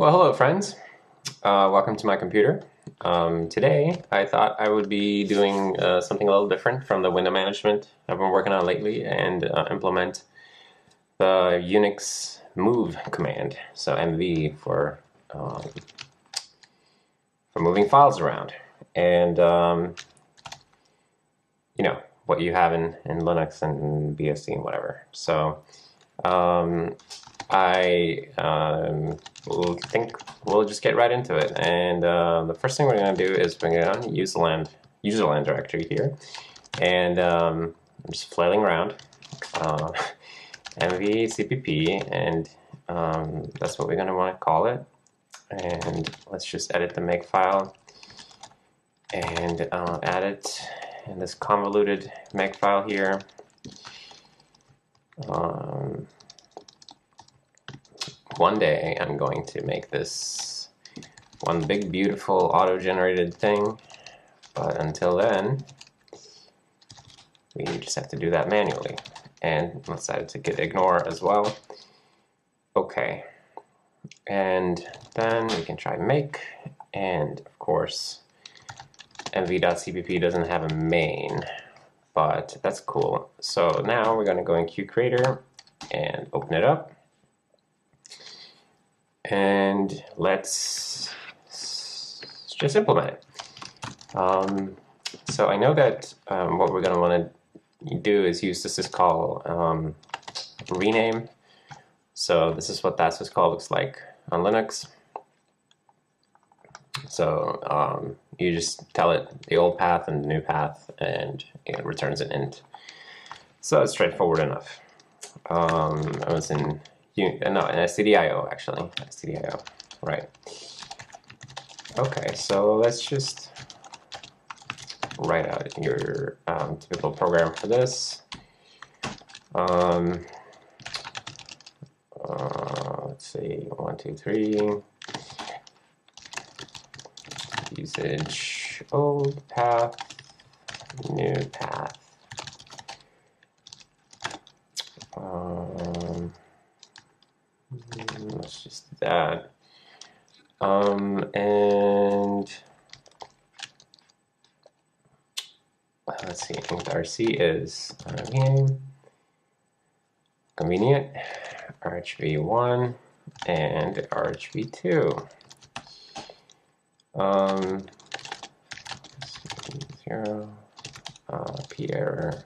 Well, hello friends. Welcome to my computer. Today I thought I would be doing something a little different from the window management I've been working on lately and implement the Unix move command. So MV for moving files around. And you know, what you have in Linux and BSD and whatever. So I think we'll just get right into it. And the first thing we're going to do is we're going to use the userland directory here. And I'm just flailing around. MV CPP, and that's what we're going to want to call it. And let's just edit the makefile and add it in this convoluted makefile here. One day I'm going to make this one big beautiful auto-generated thing, but until then we just have to do that manually. And let's add it to git ignore as well. Okay, and then we can try make, and of course mv.cpp doesn't have a main, but that's cool. So now we're going to go in QCreator and open it up. And let's just implement it. So I know that what we're going to want to do is use the syscall rename. So this is what that syscall looks like on Linux. So you just tell it the old path and the new path, and it returns an int. So it's straightforward enough. I was in stdio actually. stdio, right. Okay, so let's just write out your typical program for this. Let's see, 1, 2, 3. Usage old path, new path. Let's just do that. And let's see, rc is rename, convenient, rhv1 and rhv2. 0 p error.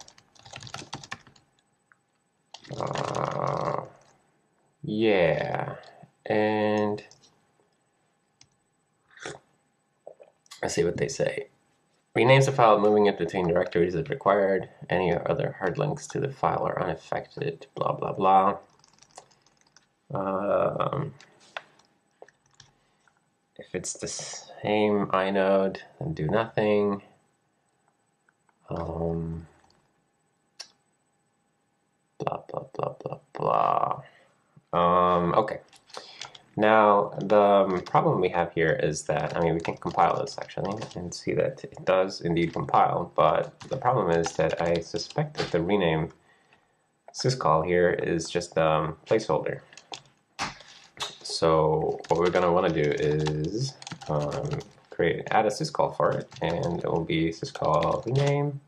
Yeah, and let's see what they say. Renames the file, moving it between directories if required. Any other hard links to the file are unaffected, blah, blah, blah. If it's the same inode, then do nothing. Blah, blah, blah, blah, blah. Okay. Now, the problem we have here is that, we can compile this actually and see that it does indeed compile, but the problem is that I suspect that the rename syscall here is just a placeholder. So what we're going to want to do is add a syscall for it, and it will be syscall rename,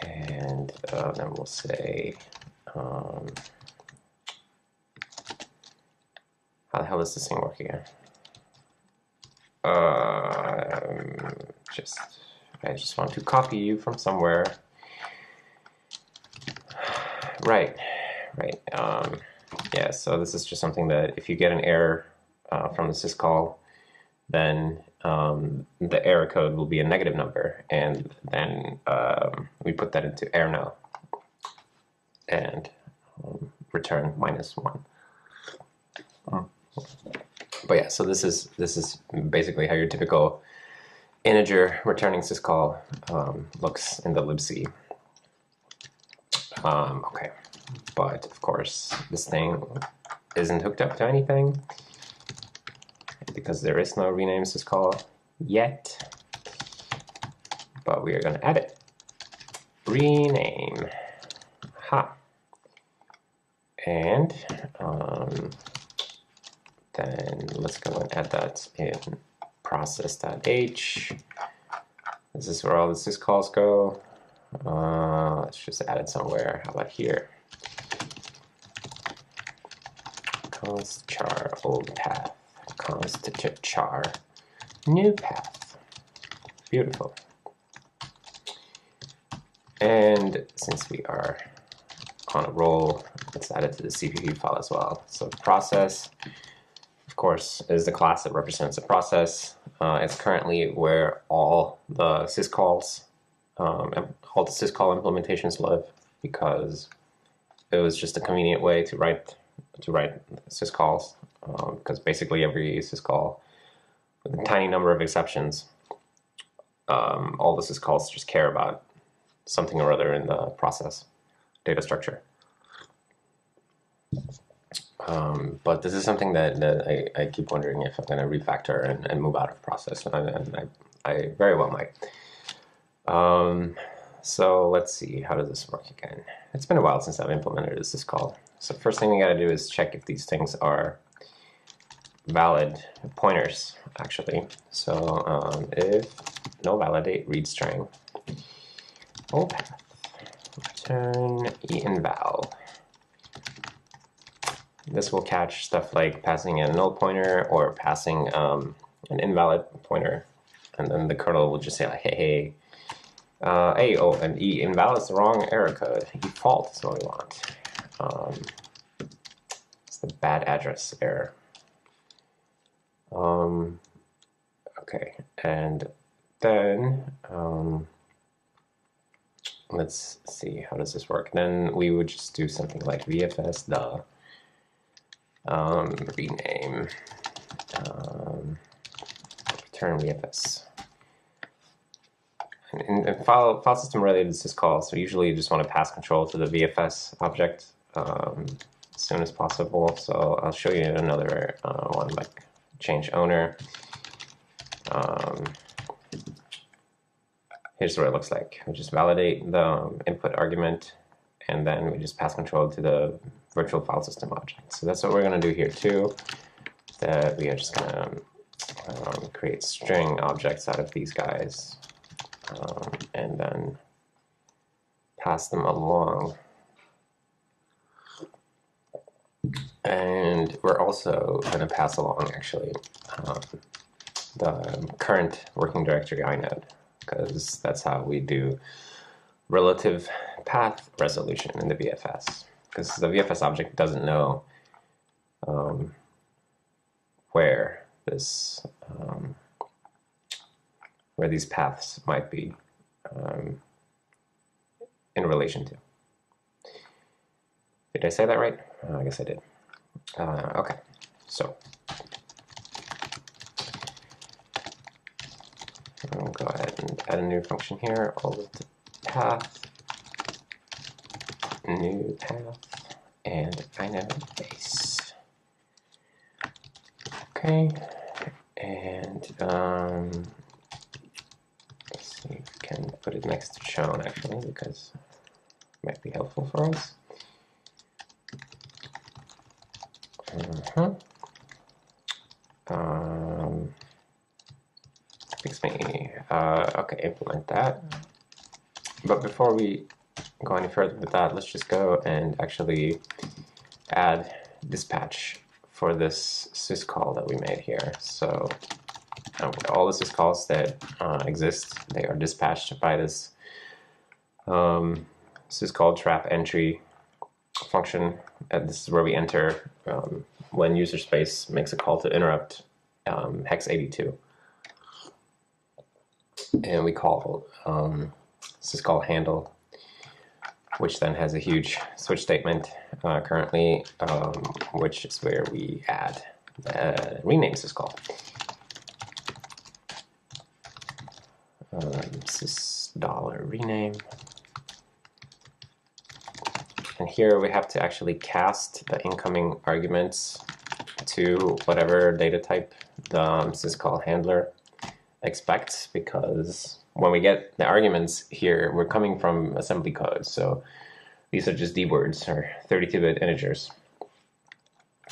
and then we'll say how the hell does this thing work again? I just want to copy you from somewhere. Right. Yeah, so this is just something that if you get an error from the syscall, then the error code will be a negative number, and then we put that into kernel and return -1. But yeah, so this is basically how your typical integer returning syscall looks in the libc. Okay, but of course this thing isn't hooked up to anything because there is no rename syscall yet, but we are going to add it. Rename. Ha. And then let's go and add that in process.h. This is where all the syscalls go. Let's just add it somewhere. How about here? Const char old path. Const char new path. Beautiful. And since we are on a roll, let's add it to the CPP file as well. So process, of course, is the class that represents a process. It's currently where all the syscalls, all the syscall implementations live, because it was just a convenient way to write syscalls. Because basically every syscall, with a tiny number of exceptions, all the syscalls just care about something or other in the process data structure. But this is something that I keep wondering if I'm going to refactor and move out of process, and I very well might. So let's see, how does this work again? It's been a while since I've implemented a syscall. So first thing we got to do is check if these things are valid pointers, actually. So if no validate read string old path, return enval. This will catch stuff like passing a null pointer or passing an invalid pointer, and then the kernel will just say like, hey, and invalid is the wrong error code. Default is what we want. It's the bad address error. Okay, and then let's see, how does this work? Then we would just do something like VFS the rename return VFS. In file system related syscall, so usually you just want to pass control to the VFS object as soon as possible. So I'll show you another one, like change owner. Here's what it looks like. We just validate the input argument, and then we just pass control to the virtual file system object. So that's what we're going to do here too. That we are just going to create string objects out of these guys, and then pass them along. And we're also going to pass along, actually, the current working directory inode, because that's how we do relative path resolution in the VFS. Because the VFS object doesn't know where this where these paths might be in relation to. Did I say that right? I guess I did. Okay, so I'll go ahead and add a new function here. Old path, new path, and inode base. Okay, and let's see if we can put it next to shown, actually, because it might be helpful for us. Fix me. Okay, implement that. But before we go any further with that, let's just go and actually add dispatch for this syscall that we made here. So all the syscalls that exist, they are dispatched by this syscall trap entry function. And this is where we enter when user space makes a call to interrupt hex 82. And we call syscall handle, which then has a huge switch statement currently, which is where we add rename syscall. Sys $rename. And here we have to actually cast the incoming arguments to whatever data type the syscall handler expects, because when we get the arguments here, we're coming from assembly code. So these are just D words, or 32-bit integers.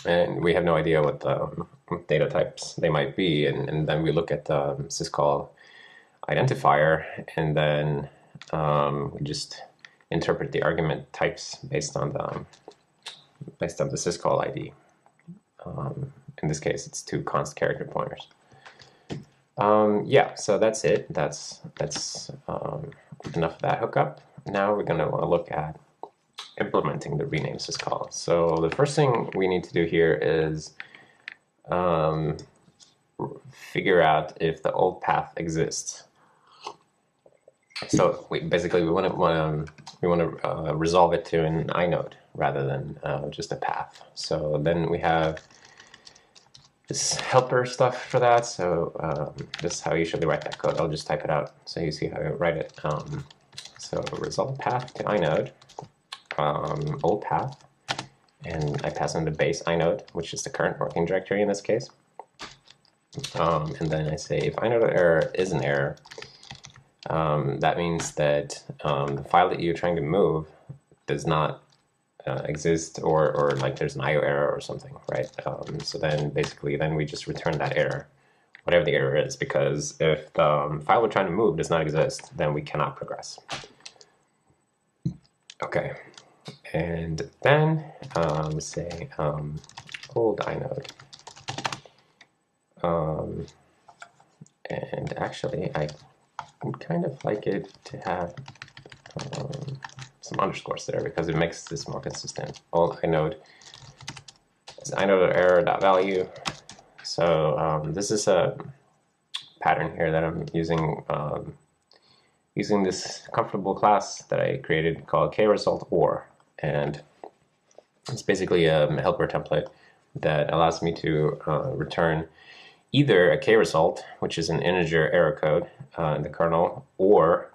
and we have no idea what the data types they might be, and then we look at the syscall identifier, and then we just interpret the argument types based on the syscall ID. In this case, it's 2 const character pointers. Yeah, so that's it. That's enough of that hookup. Now we're going to want to look at implementing the rename syscall. So the first thing we need to do here is figure out if the old path exists. So we want to resolve it to an inode rather than just a path. So then we have this helper stuff for that. So this is how you usually write that code. I'll just type it out so you see how I write it. So resolve path to inode, old path, and I pass in the base inode, which is the current working directory in this case. And then I say if inode error is an error, that means that the file that you're trying to move does not exist, or like there's an IO error or something, right? So then basically we just return that error, whatever the error is, because if the file we're trying to move does not exist, then we cannot progress. Okay, and then say old inode. And actually, I would kind of like it to have some underscores there because it makes this more consistent. Old inode is inode error.value. So this is a pattern here that I'm using using this comfortable class that I created called kResultOr, and it's basically a helper template that allows me to return either a kResult, which is an integer error code in the kernel, or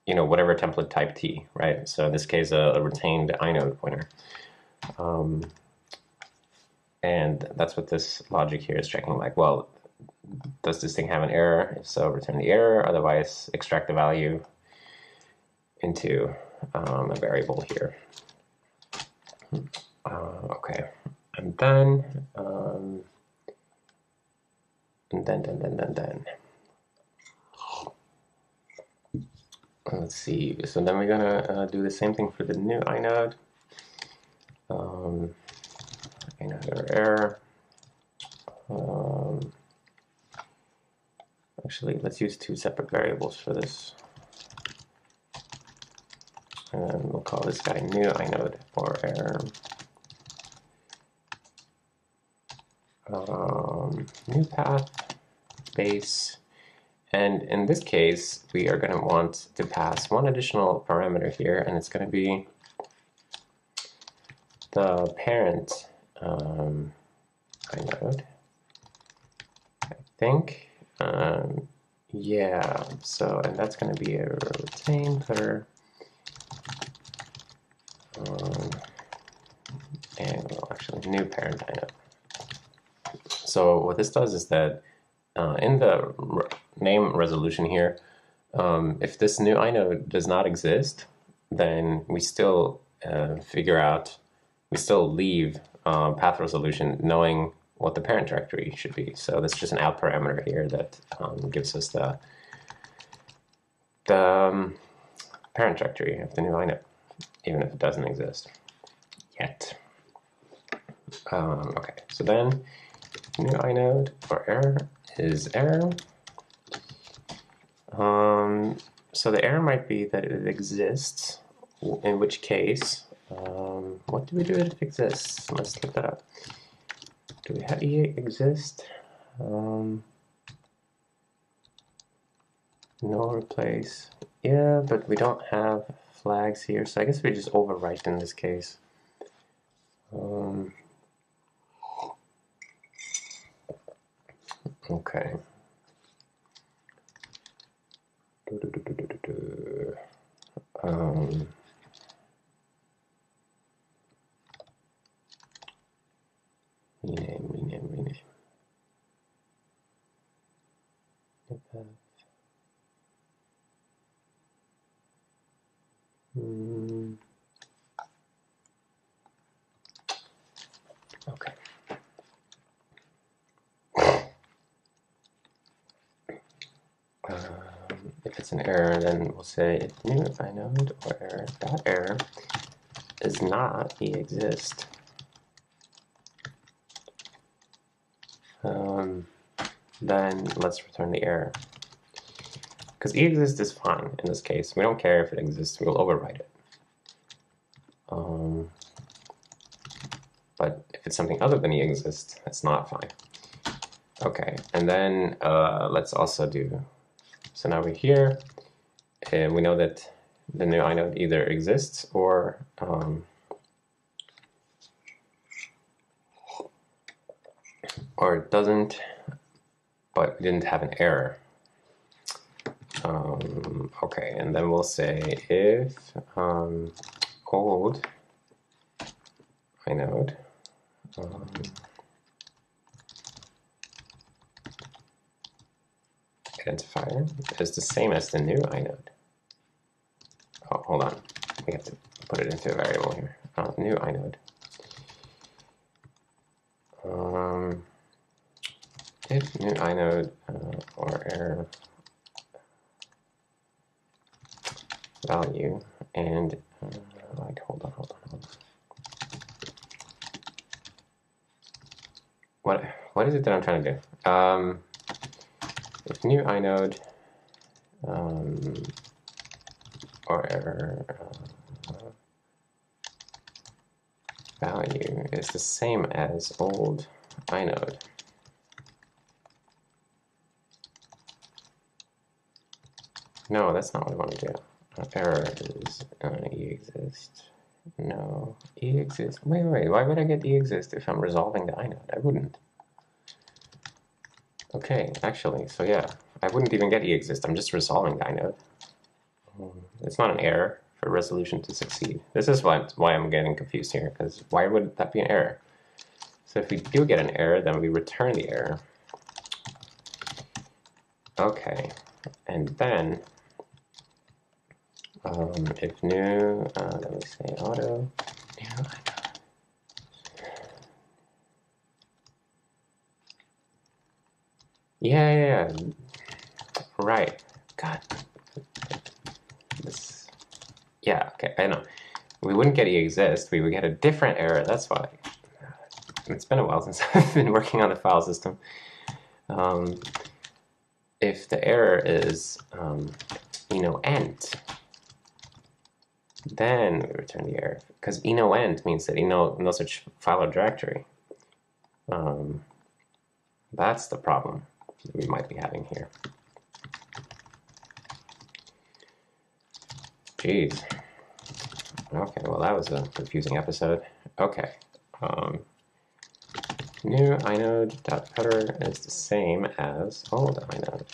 whatever template type T, right? So in this case, a retained inode pointer. And that's what this logic here is checking, like, well, does this thing have an error? If so, return the error, otherwise extract the value into a variable here. Okay, and then let's see. So then we're gonna do the same thing for the new inode. Inode error. Actually, let's use 2 separate variables for this. And we'll call this guy new inode or error. New path, base, and in this case, we are going to want to pass one additional parameter here, and it's going to be the parent inode, I think. Yeah, so, and that's going to be a retain footer. And well, actually, new parent inode. So what this does is that in the name resolution here, if this new inode does not exist, then we still we still leave path resolution knowing what the parent directory should be. So that's just an out parameter here that gives us the parent directory of the new inode, even if it doesn't exist yet. Okay, so then new inode for error is error. So the error might be that it exists, in which case, what do we do if it exists? Let's look that up. Do we have EA exist? No replace. Yeah, but we don't have flags here, so I guess we just overwrite in this case. Okay. Rename. Okay. If it's an error, then we'll say if new inode or error dot error is not exist. Then let's return the error. Because exist is fine in this case. We don't care if it exists, we'll overwrite it. But if it's something other than exist, that's not fine. Okay, and then let's also do, so now we're here, and we know that the new inode either exists or it doesn't, but we didn't have an error. Okay, and then we'll say if old inode identifier is the same as the new inode. Oh, hold on, we have to put it into a variable here. New inode. If new inode or error value and like hold on. What is it that I'm trying to do? If new inode or error value is the same as old inode. No, that's not what I want to do. Error is exist. No, exist. Wait, why would I get exist if I'm resolving the inode? I wouldn't. Okay, actually, so yeah, I wouldn't even get exist. I'm just resolving the inode. It's not an error for resolution to succeed. This is why I'm getting confused here, because why would that be an error? So if we do get an error, then we return the error. Okay, and then if new, let me say auto, new, yeah, right. God, this, yeah, okay, I know. We wouldn't get exist, we would get a different error, that's why. It's been a while since I've been working on the file system. If the error is, end, then we return the error, because end means that no such file or directory. That's the problem that we might be having here. Jeez. Okay, well that was a confusing episode. Okay. New inode.putter is the same as old inode.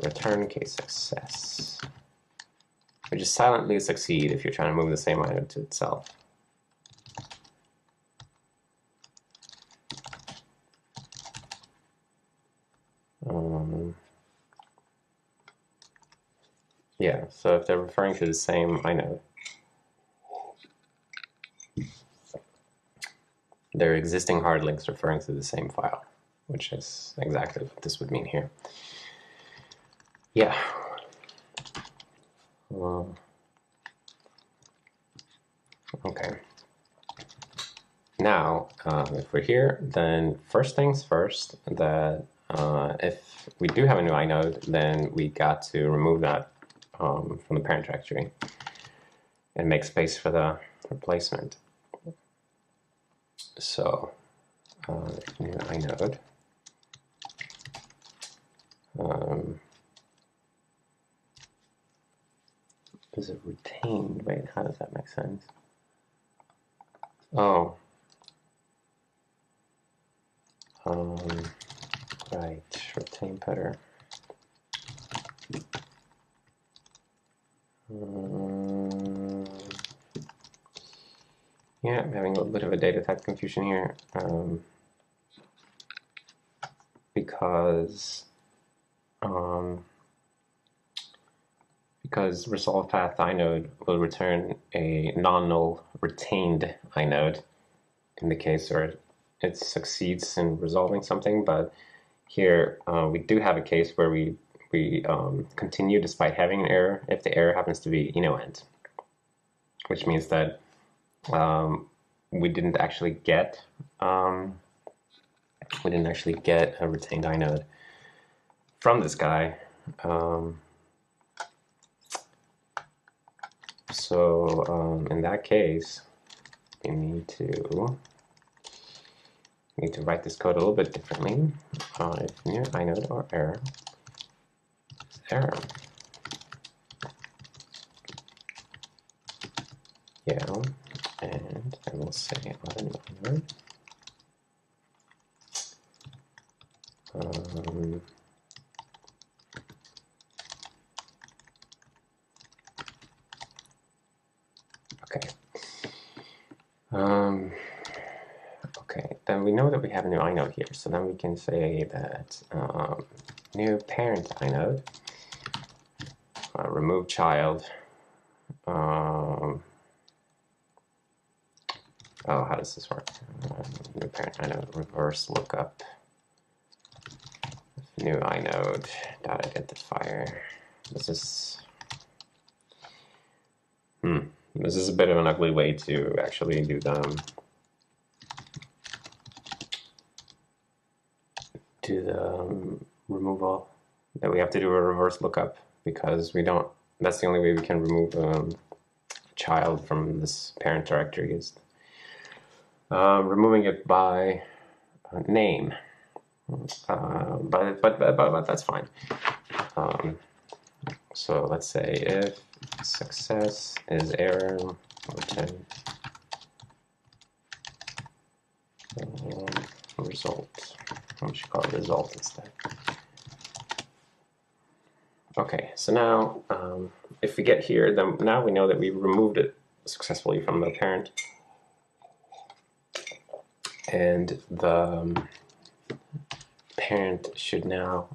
Return case success. We just silently succeed if you're trying to move the same inode to itself. Yeah, so if they're referring to the same inode, their existing hard links referring to the same file, which is exactly what this would mean here. Yeah. Okay. Now, if we're here, then first things first, that if we do have a new inode, then we got to remove that from the parent directory and make space for the replacement. So, new inode. Is it retained? Wait, how does that make sense? Oh. Right, retain putter. Yeah, I'm having a little bit of a data type confusion here, because resolve path inode will return a non-null retained inode, in the case where it succeeds in resolving something, but here we do have a case where we continue despite having an error if the error happens to be end, which means that we didn't actually get a retained inode from this guy. So in that case, we need to write this code a little bit differently. If new inode or error is error, yeah, and I will say on inode. Okay. Okay, then we know that we have a new inode here, so then we can say that new parent inode, remove child. Oh, how does this work? New parent inode, reverse lookup. New inode dot identifier. This is a bit of an ugly way to actually do the removal. That we have to do a reverse lookup because we don't. That's the only way we can remove a child from this parent directory is removing it by name. But that's fine. So let's say if success is error, return result. We should call it result instead. Okay, so now if we get here, then now we know that we removed it successfully from the parent, and the parent should now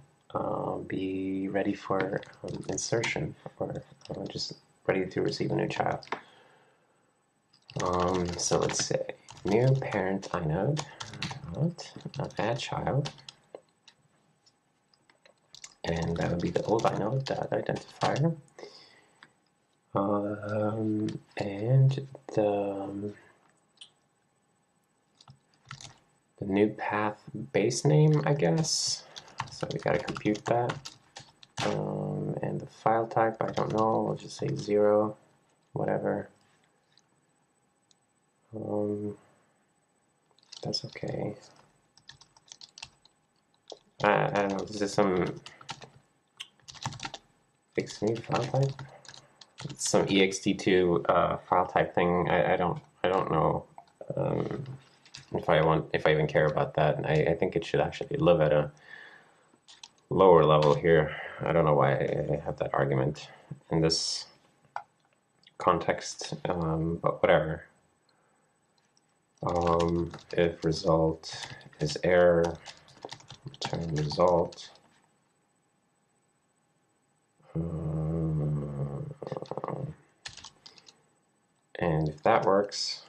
be ready for insertion, or just ready to receive a new child. So let's say new parent inode add child, and that would be the old inode identifier, and the new path base name, I guess. So we got to compute that. And the file type, I don't know. We'll just say 0, whatever. That's okay. I don't know. Is this some fixed new file type? It's some ext2 file type thing. I don't know. If I even care about that. I think it should actually live at a lower level here. I don't know why I have that argument in this context, but whatever. If result is error, return result. And if that works,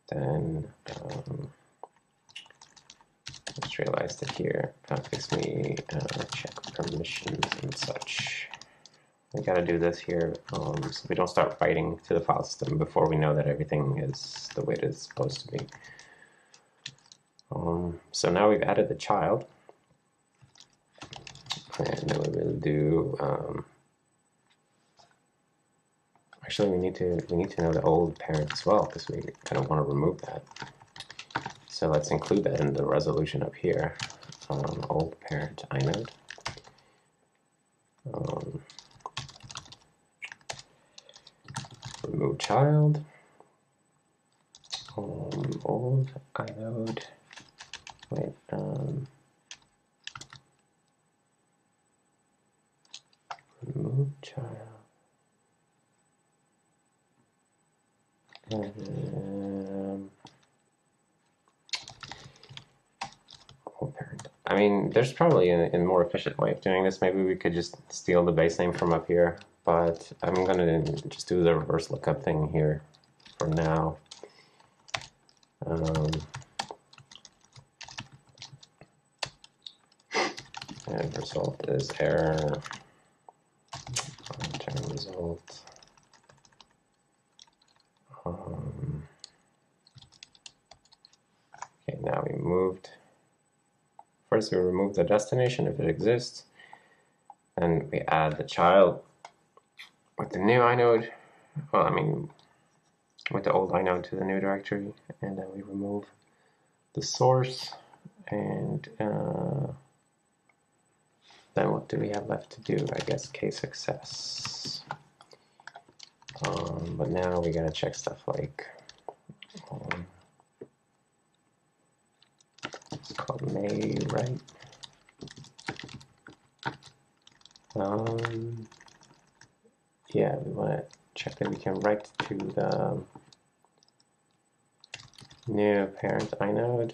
then just realized that here gives me check permissions and such. We got to do this here so we don't start writing to the file system before we know that everything is the way it is supposed to be. So now we've added the child, and then we will do. Actually, we need to know the old parent as well because we kind of want to remove that. So let's include that in the resolution up here. Old parent inode. Remove child. Old inode. Wait. Remove child. Old parent. I mean, there's probably a more efficient way of doing this. Maybe we could just steal the base name from up here, but I'm going to just do the reverse lookup thing here for now. And result is error. Return result. Okay, now we moved. First, we remove the destination if it exists. Then we add the child with the new inode. Well, I mean, with the old inode to the new directory, and then we remove the source. And then what do we have left to do? I guess k-success. But now we gotta check stuff like it's called may write. Yeah, we want to check that we can write to the new parent inode.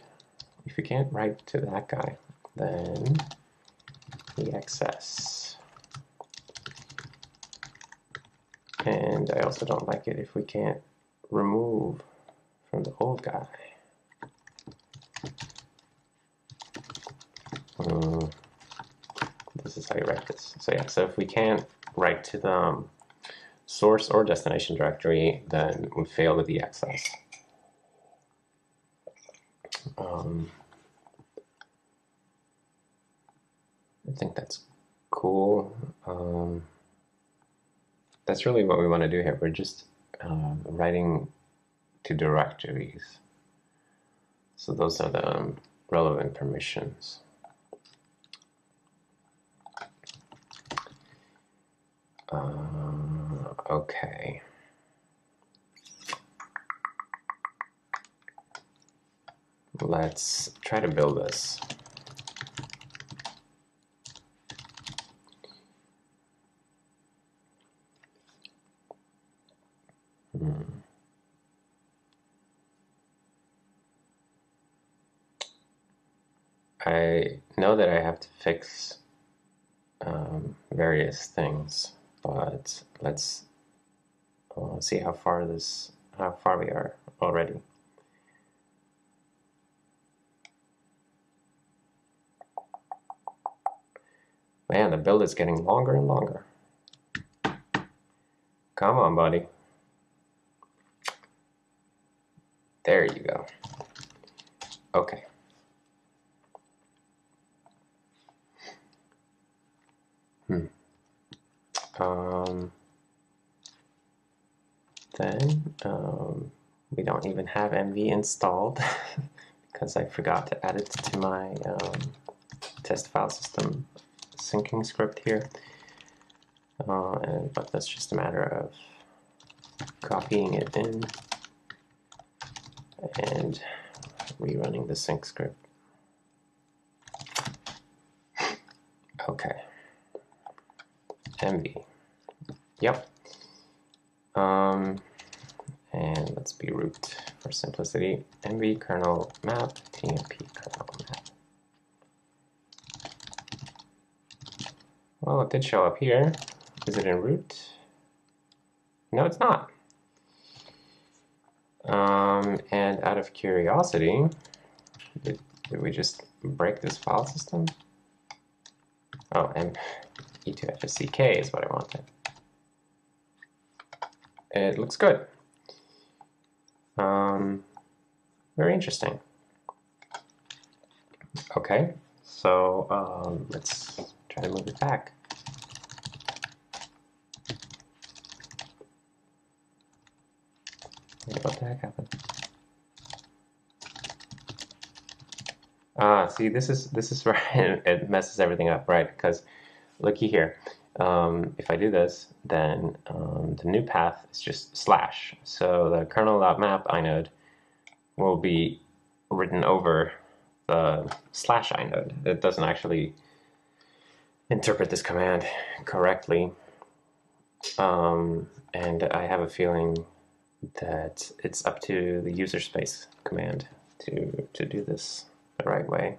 If we can't write to that guy, then excess. And I also don't like it if we can't remove from the old guy. This is how you write this. So yeah, so if we can't write to the source or destination directory, then we fail with the access. I think that's cool. That's really what we want to do here. We're just writing to directories. So those are the relevant permissions. Okay. Let's try to build this. I know that I have to fix various things, but let's see how far we are already. Man, the build is getting longer and longer. Come on, buddy. There you go. Okay. Then we don't even have MV installed because I forgot to add it to my test file system syncing script here. But that's just a matter of copying it in and rerunning the sync script. Okay. MV. Yep. And let's be root for simplicity. MV kernel map, TMP kernel map. Well, it did show up here. Is it in root? No, it's not. And out of curiosity, did we just break this file system? Oh, and e2fsck is what I wanted. It looks good. Very interesting. Okay, so let's try to move it back. What the heck happened? See, this is where it messes everything up, right? Because looky here. If I do this, then the new path is just slash. So the kernel.map inode will be written over the slash inode. It doesn't actually interpret this command correctly. And I have a feeling that it's up to the user space command to do this the right way.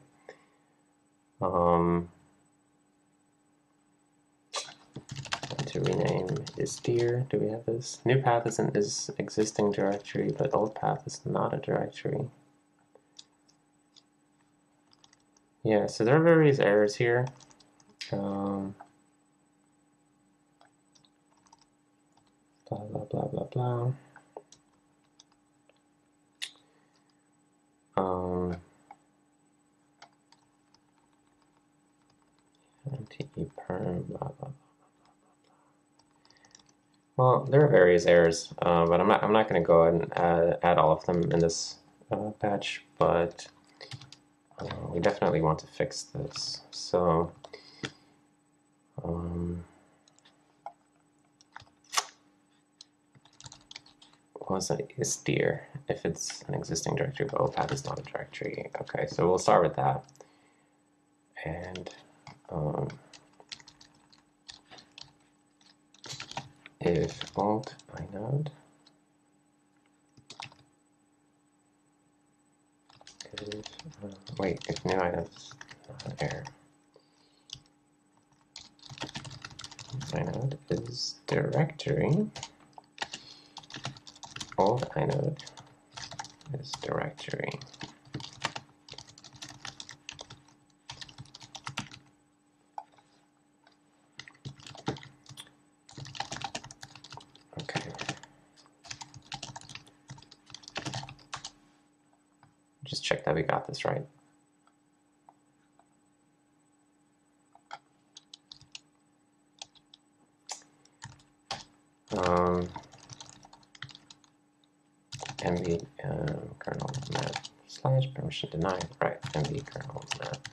To rename is dir. Do we have this? New path is an existing directory, but old path is not a directory. Yeah, so there are various errors here. Blah, blah, blah, blah, blah. Anti-perm, blah, blah, blah. Well, there are various errors, but I'm not going to go and add all of them in this patch, but we definitely want to fix this. So what's an isdir if it's an existing directory, but OPath is not a directory? Okay, so we'll start with that. And if alt inode is, wait, if new inode is not an error. Inode is directory. Old inode is directory. Okay. Just check that we got this right. MV kernel map / permission denied. Right, MV kernel map.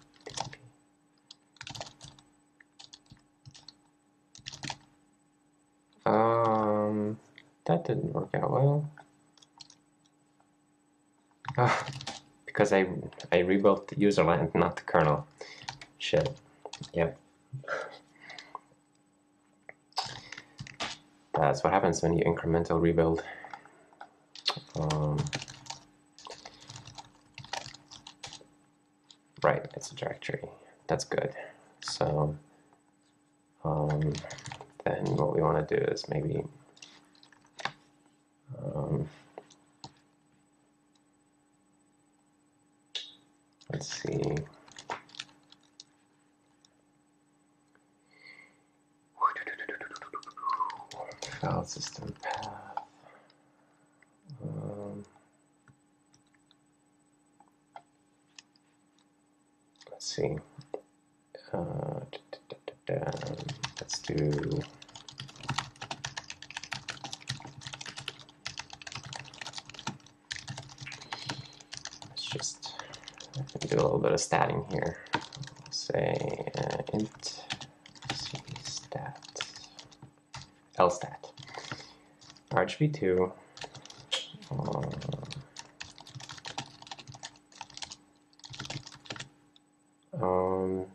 That didn't work out well. Because I rebuilt the userland, not the kernel. Shit. Yep. That's what happens when you incremental rebuild. Right, it's a directory. That's good. So then what we want to do is maybe let's see. File system path. Let's see. Let's do. I can do a little bit of statting here. Say int cstat lstat argv2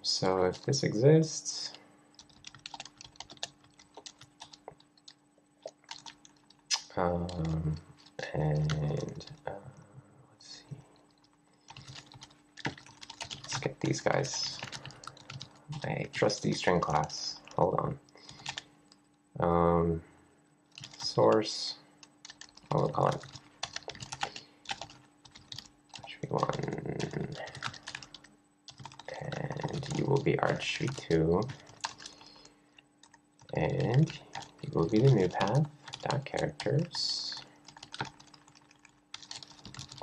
so if this exists, and let's see, let's get these guys. My trusty string class. Hold on. Source. What we'll call it. argv1, and you will be argv2, and you will be the new path dot characters.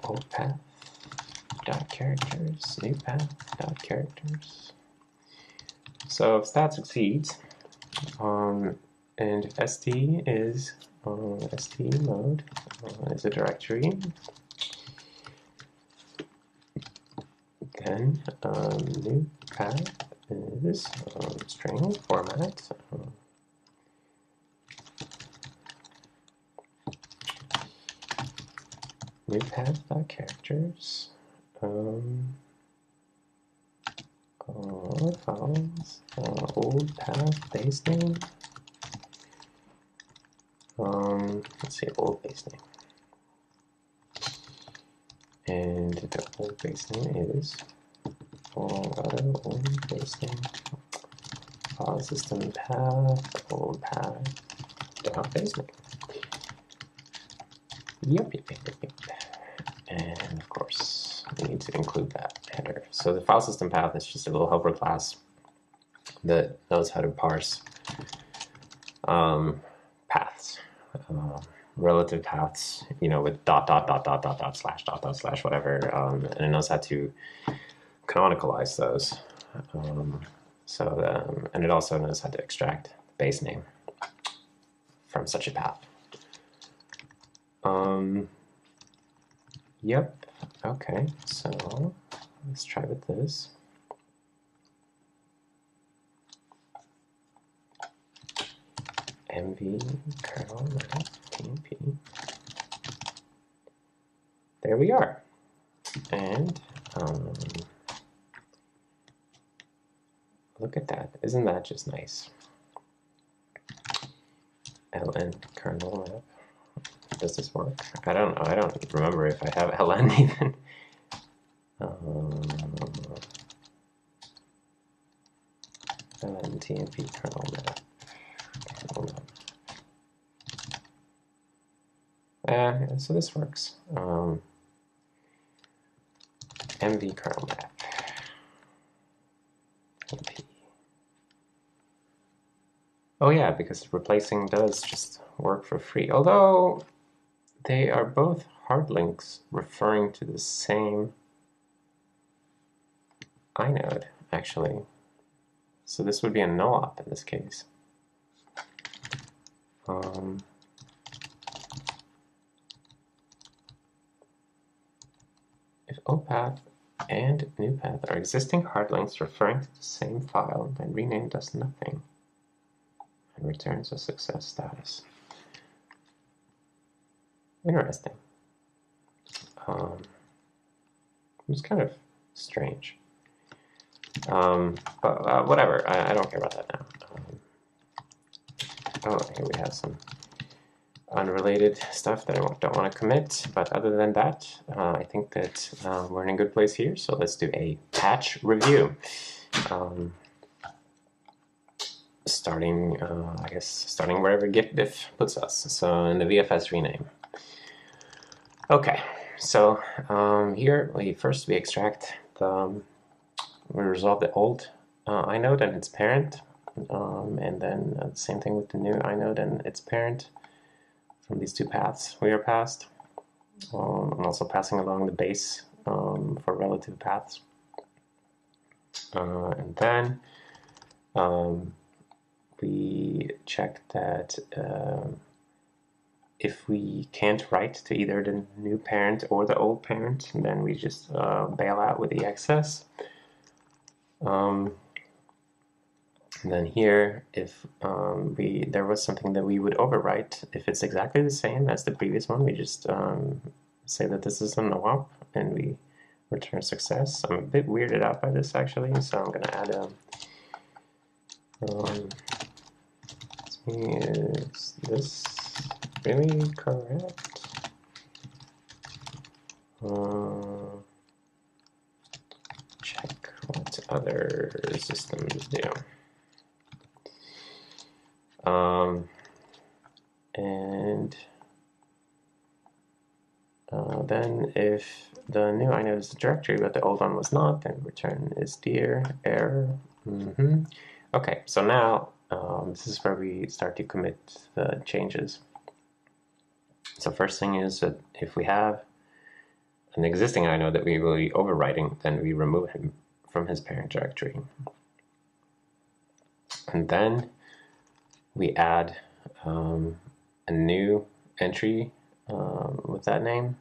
Old path dot characters. New path dot characters. So if that succeeds, and if st is st mode is a directory, then new path is string format. New path dot characters. Files, old path base name. Let's see, old base name. And the old base name is old base name. File system path, old path dot base name. Yep. And of course, we need to include that header So the file system path is just a little helper class that knows how to parse paths, relative paths, you know, with dot slash whatever, and it knows how to canonicalize those. And it also knows how to extract the base name from such a path. Yep. Okay. So let's try with this. MV kernel TMP. There we are. And look at that. Isn't that just nice? ln kernel map. Does this work? I don't know. I don't remember if I have ln even. ln tmp kernel map. So this works. MV kernel map. TMP. Oh yeah, because replacing does just work for free. Although they are both hard links referring to the same inode, actually. So this would be a no-op in this case. If opath and new path are existing hard links referring to the same file, then rename does nothing and returns a success status. Interesting. It's kind of strange. But whatever, I don't care about that now. Oh, here we have some unrelated stuff that I don't want to commit, but other than that, I think that we're in a good place here, so let's do a patch review. Starting, I guess, starting wherever git diff puts us, so in the VFS rename. Okay, so here we extract the, we resolve the old inode and its parent, and then the same thing with the new inode and its parent from these two paths we are passed. I'm also passing along the base for relative paths. And then we check that if we can't write to either the new parent or the old parent, then we just bail out with the excess. And then here, if there was something that we would overwrite, if it's exactly the same as the previous one, we just say that this is a no-op, and we return success. I'm a bit weirded out by this, actually, so I'm going to add a... is this really correct? Check what other systems do. Then if the new inode is a directory but the old one was not, then return is dear error. Okay, so now this is where we start to commit the changes. So first thing is that if we have an existing inode that we will be overwriting, then we remove him from his parent directory. And then we add a new entry with that name,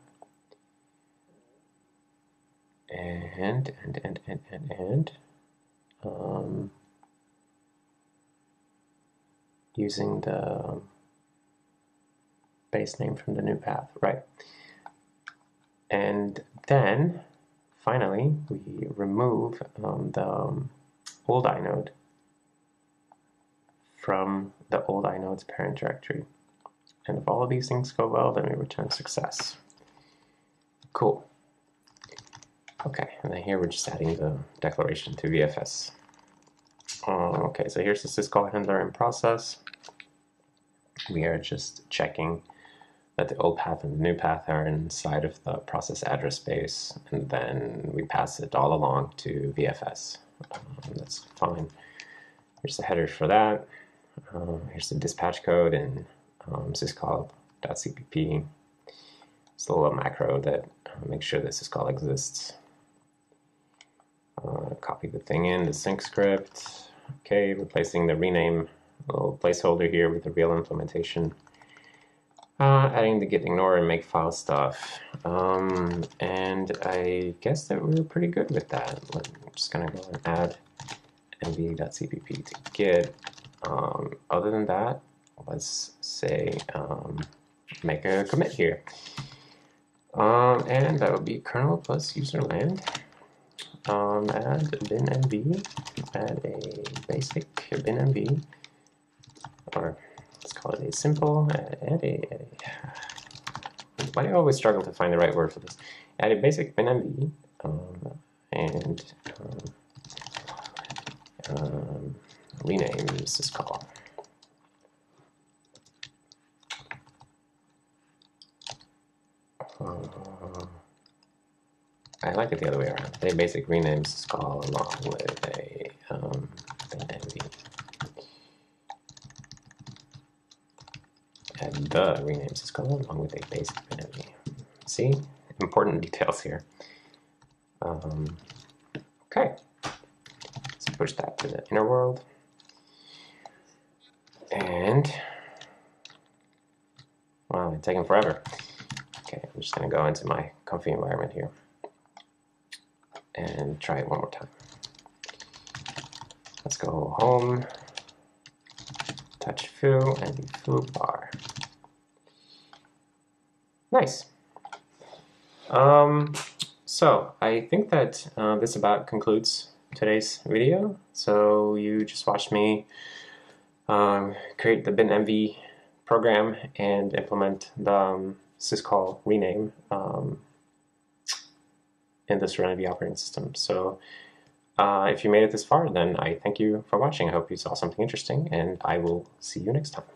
and using the base name from the new path, right? And then finally we remove the old inode from the old inode's parent directory. And if all of these things go well, then we return success. Cool. Okay, and then here we're just adding the declaration to VFS. Okay, so here's the syscall handler in process. We are just checking that the old path and the new path are inside of the process address space, and then we pass it all along to VFS. That's fine. Here's the header for that. Here's the dispatch code in syscall.cpp. It's a little macro that makes sure that syscall exists. Copy the thing in the sync script. Okay, replacing the rename little placeholder here with the real implementation. Adding the git ignore and make file stuff. And I guess that we're pretty good with that. I'm just gonna go and add mv.cpp to git. Other than that, let's say make a commit here. And that would be kernel plus userland. Add binmv, add a basic binmv, or let's call it a simple, why do I always struggle to find the right word for this? Add a basic binmv, and rename syscall. I like it the other way around. A basic rename syscall along with a binmv. Add the rename syscall along with a basic binmv. See? Important details here. Okay. Let's push that to the inner world. And wow, it's taking forever. Okay, I'm just going to go into my comfy environment here and try it one more time. Let's go home, touch foo, and the foo bar. Nice. So I think that this about concludes today's video. So you just watched me create the binmv program and implement the syscall rename in the Serenity operating system. So if you made it this far, then I thank you for watching. I hope you saw something interesting, and I will see you next time.